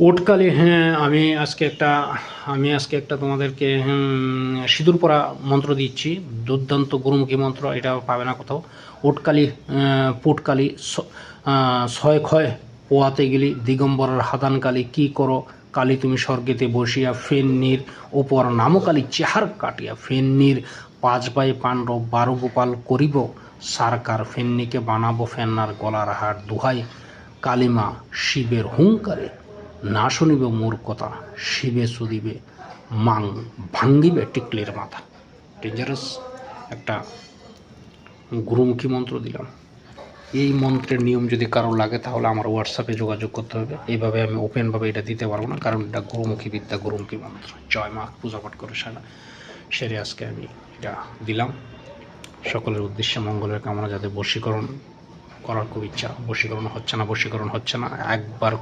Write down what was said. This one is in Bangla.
ওটকালি, হ্যাঁ, আমি আজকে একটা তোমাদেরকে সিঁদুর পরা মন্ত্র দিচ্ছি। দুর্দান্ত গুরুমুখী মন্ত্র, এটা পাবে না কোথাও। ওটকালি, পুটকালি, ছয় ক্ষয় পোয়াতে গেলি দিগম্বরের হাদানকালি, কি করো কালী তুমি স্বর্গেতে বসিয়া, ফেন্নির ওপর নামকালী চেহার কাটিয়া, ফেন্নির পাঁচ বাই পাণ্ডব 12 গোপাল করিব সারকার, ফেন্নিকে বানাবো ফেন্নার গলার হার, দুহাই কালিমা শিবের হুঙ্কারে, না শুনিব মোর কথা শিবে সুদিবে মাং, ভাঙ্গিবে টিকলির মাথা। ডেঞ্জারাস একটা গুরুমুখী মন্ত্র দিলাম। এই মন্ত্রের নিয়ম যদি কারো লাগে তাহলে আমার হোয়াটসঅ্যাপে যোগাযোগ করতে হবে। এইভাবে আমি ওপেনভাবে এটা দিতে পারবো না, কারণ এটা গুরুমুখী বিদ্যা, গুরুমুখী মন্ত্র। জয় মা, পূজাপাঠ করে সেরে আজকে আমি এটা দিলাম। সকলের উদ্দেশ্যে মঙ্গলের কামনা, যাতে বশীকরণ করার খুব ইচ্ছা, বশীকরণ হচ্ছে না, একবার